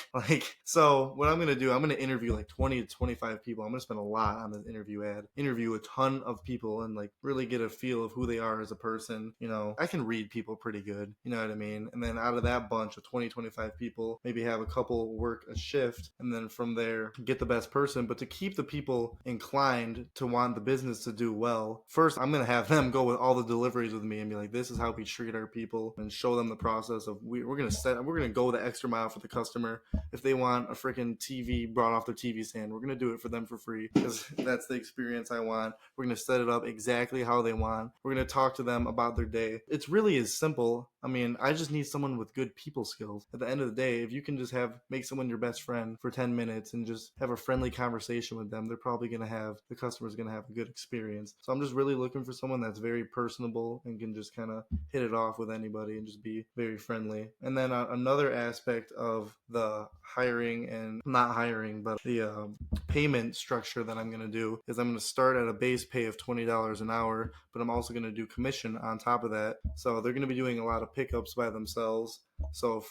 So what I'm going to do, I'm going to interview like 20 to 25 people. I'm going to spend a lot on this interview ad, interview a ton of people and really get a feel of who they are as a person. I can read people pretty good, you know what I mean? And then out of that bunch of 20, 25 people, maybe have a couple work a shift and then from there get the best person. But to keep the people inclined to want the business to do well, first I'm going to have them go with all the deliveries with me and be like, this is how we treat our people and show them the process of we're going to go the extra mile for the customer. If they want a freaking TV brought off their TV stand, we're going to do it for them for free because that's the experience I want. We're going to set it up exactly how they want. We're going to talk to them about their day. It's really as simple. I just need someone with good people skills. At the end of the day, if you can just make someone your best friend for 10 minutes and just have a friendly conversation with them, the customer's going to have a good experience. So I'm just really looking for someone that's very personable and can just kind of hit it off with anybody and just be very friendly. And then another aspect of the hiring and not hiring, but the payment structure that I'm going to do is I'm going to start at a base pay of $20 an hour, but I'm also going to do commission on top of that. So they're going to be doing a lot of pickups by themselves. So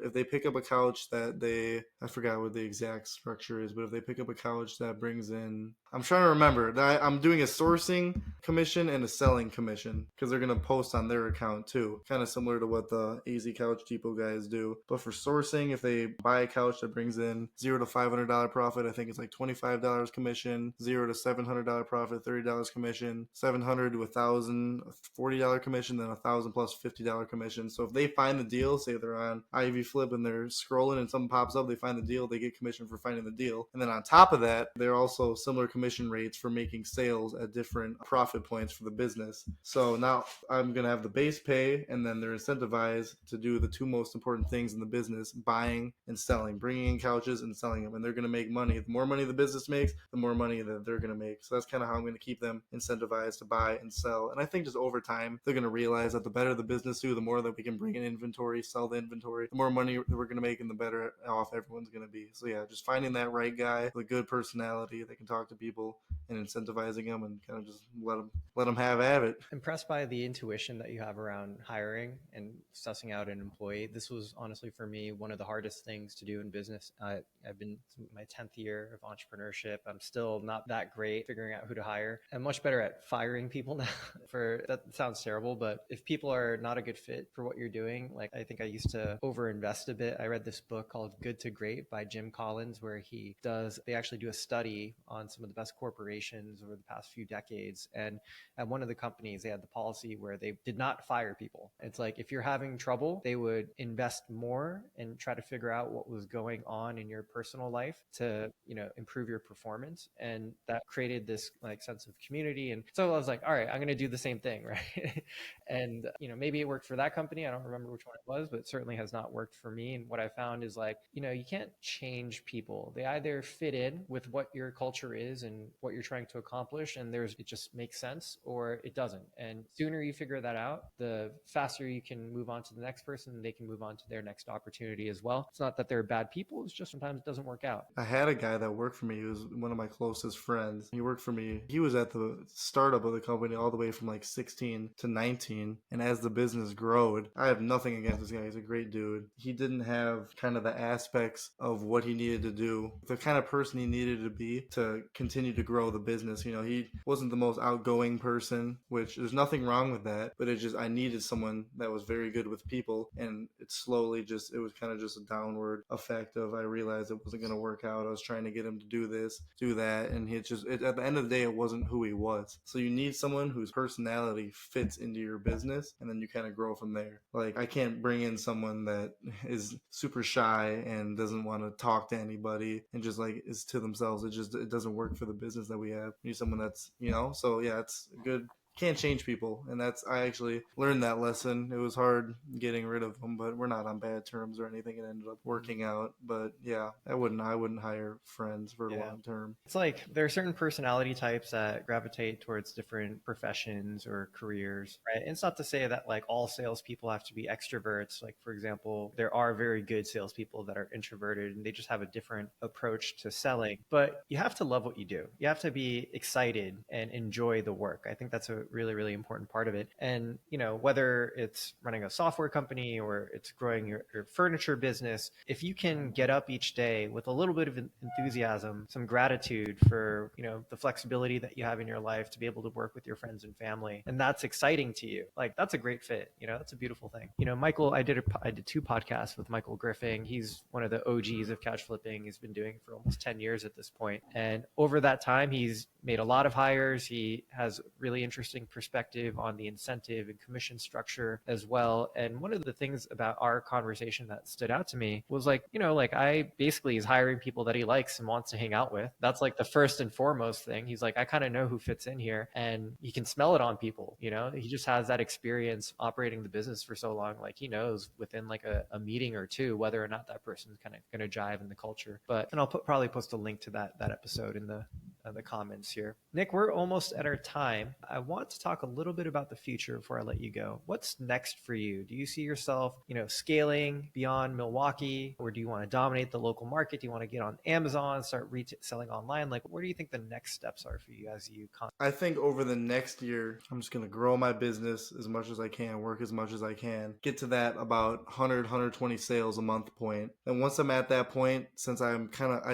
if they pick up a couch I forgot what the exact structure is, but if they pick up a couch that brings in, I'm trying to remember that I'm doing a sourcing commission and a selling commission because they're going to post on their account too. Kind of similar to what the Easy Couch Depot guys do. But for sourcing, if they buy a couch that brings in $0 to $500 profit, I think it's like $25 commission, $0 to $700 profit, $30 commission, $700 to $1,000, $40 commission, then $1,000 plus $50 commission. So if they find the deal, say they're on Ivy Flip and they're scrolling and something pops up, they find the deal, they get commission for finding the deal. And then on top of that, there are also similar commission rates for making sales at different profit points for the business. So now I'm going to have the base pay and then they're incentivized to do the 2 most important things in the business, buying and selling, bringing in couches and selling them. And they're going to make money. The more money the business makes, the more money that they're going to make. So that's kind of how I'm going to keep them incentivized to buy and sell. And I think just over time, they're going to realize that the better the business do, the more that we can bring in inventory, sell the inventory, the more money that we're going to make and the better off everyone's going to be. So yeah, just finding that right guy with a good personality that can talk to people and incentivizing them and kind of just let them have at it. Impressed by the intuition that you have around hiring and sussing out an employee. This was honestly for me one of the hardest things to do in business. I've been my 10th year of entrepreneurship. I'm still not that great figuring out who to hire. I'm much better at firing people now. That sounds terrible, but if people are not a good fit for what you're doing, I think I used to overinvest a bit. I read this book called Good to Great by Jim Collins, where they actually do a study on some of the best corporations over the past few decades. And at one of the companies, they had the policy where they did not fire people. It's like, if you're having trouble, they would invest more and try to figure out what was going on in your personal life to, improve your performance. And that created this sense of community. And so I was like, all right, I'm going to do the same thing. Right. And, maybe it worked for that company. I don't remember which one it was, but it certainly has not worked for me. And what I found is you can't change people. They either fit in with what your culture is and what you're trying to accomplish, and it just makes sense, or it doesn't. And sooner you figure that out, the faster you can move on to the next person, and they can move on to their next opportunity as well. It's not that they're bad people. It's just sometimes it doesn't work out. I had a guy that worked for me me. He was one of my closest friends. He worked for me. He was at the startup of the company all the way from like 16 to 19. And as the business growed, I have nothing against this guy. He's a great dude. He didn't have kind of the aspects of what he needed to do, the kind of person he needed to be to continue to grow the business. You know, he wasn't the most outgoing person, which there's nothing wrong with that, but it's just I needed someone that was very good with people, and it was kind of just a downward effect of I realized it wasn't going to work out. I was trying to get him to do this, do that, and at the end of the day, it wasn't who he was. So you need someone whose personality fits into your business, and then you kind of grow from there. Like, I can't bring in someone that is super shy and doesn't want to talk to anybody and just like is to themselves. It doesn't work for the business that we have. You need someone that's, so yeah, it's good. Can't change people, and I actually learned that lesson. It was hard getting rid of them, but we're not on bad terms or anything. It ended up working out. But yeah, I wouldn't hire friends for long term. It's like there are certain personality types that gravitate towards different professions or careers, right? And it's not to say that like all salespeople have to be extroverts. Like, for example, there are very good salespeople that are introverted and they just have a different approach to selling. But you have to love what you do. You have to be excited and enjoy the work. I think that's a really, really important part of it. And, whether it's running a software company or it's growing your furniture business, if you can get up each day with a little bit of enthusiasm, some gratitude for, the flexibility that you have in your life to be able to work with your friends and family, and that's exciting to you, like that's a great fit. That's a beautiful thing. Michael, I did 2 podcasts with Michael Griffing. He's one of the OGs of couch flipping. He's been doing it for almost 10 years at this point. And over that time, he's made a lot of hires. He has really interesting perspective on the incentive and commission structure as well. And one of the things about our conversation that stood out to me was like, I basically is hiring people that he likes and wants to hang out with. That's like the first and foremost thing. He's like, I kind of know who fits in here, and you can smell it on people. He just has that experience operating the business for so long. Like, he knows within like a meeting or two whether or not that person's kind of going to jive in the culture. And I'll probably post a link to that episode in the comments here. Nick, we're almost at our time. I want to talk a little bit about the future before I let you go. What's next for you? Do you see yourself, scaling beyond Milwaukee, or do you want to dominate the local market? Do you want to get on Amazon, start selling online? Like, where do you think the next steps are for you as you I think over the next year, I'm just going to grow my business as much as I can, work as much as I can, get to that about 120 sales a month point. And once I'm at that point, since I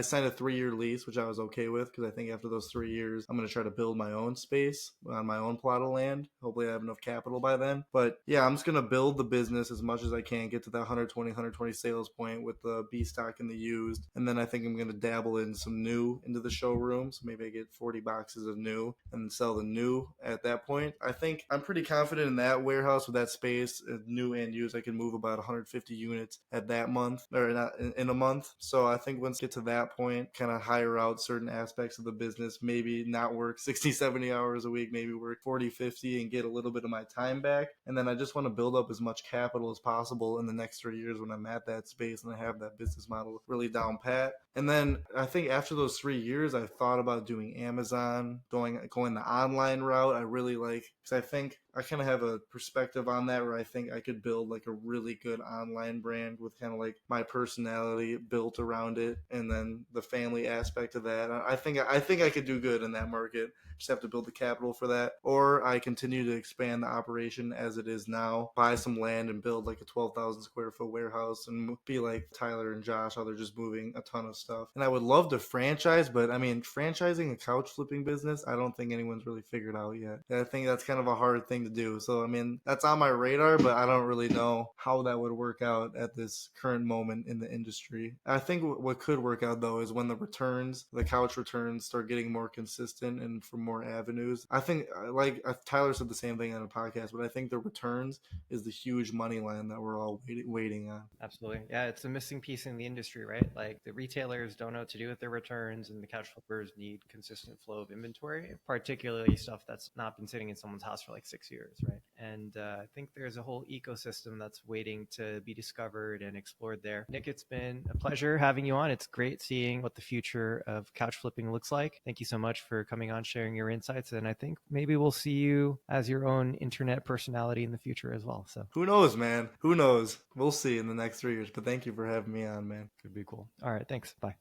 signed a 3-year lease, which I was okay with, because I think after those 3 years, I'm going to try to build my own space on my own plot of land. Hopefully I have enough capital by then. But yeah, I'm just going to build the business as much as I can, get to that 120 sales point with the B stock and the used. And then I think I'm going to dabble in some new into the showroom. So maybe I get 40 boxes of new and sell the new at that point. I think I'm pretty confident in that warehouse with that space, new and used. I can move about 150 units at that month, or not in a month. So I think once I get to that point, kind of hire out certain aspects of the business, maybe not work 60, 70 hours a week, maybe work 40, 50 and get a little bit of my time back. And then I just want to build up as much capital as possible in the next 3 years when I'm at that space and I have that business model really down pat. And then I think after those 3 years, I thought about doing Amazon, going the online route. I really like, because I think I kind of have a perspective on that where I think I could build like a really good online brand with kind of like my personality built around it, and then the family aspect of that. I think I could do good in that market. Just have to build the capital for that, or I continue to expand the operation as it is now, buy some land and build like a 12,000 square foot warehouse and be like Tyler and Josh, how they're just moving a ton of stuff. And I would love to franchise, but I mean, franchising a couch flipping business, I don't think anyone's really figured out yet. I think that's kind of a hard thing to do. So I mean, that's on my radar, but I don't really know how that would work out at this current moment in the industry. I think what could work out though is when the couch returns start getting more consistent and from more avenues. I think, like Tyler said the same thing on a podcast, but I think the returns is the huge money line that we're all waiting on. Absolutely. Yeah, it's a missing piece in the industry, right? Like the retailers don't know what to do with their returns, and the couch flippers need consistent flow of inventory, particularly stuff that's not been sitting in someone's house for like 6 years, right? And I think there's a whole ecosystem that's waiting to be discovered and explored there. Nick, it's been a pleasure having you on. It's great seeing what the future of couch flipping looks like. Thank you so much for coming on, sharing your insights. And I think maybe we'll see you as your own internet personality in the future as well. So who knows, man? Who knows? We'll see in the next 3 years. But thank you for having me on, man. Could be cool. All right. Thanks. Bye.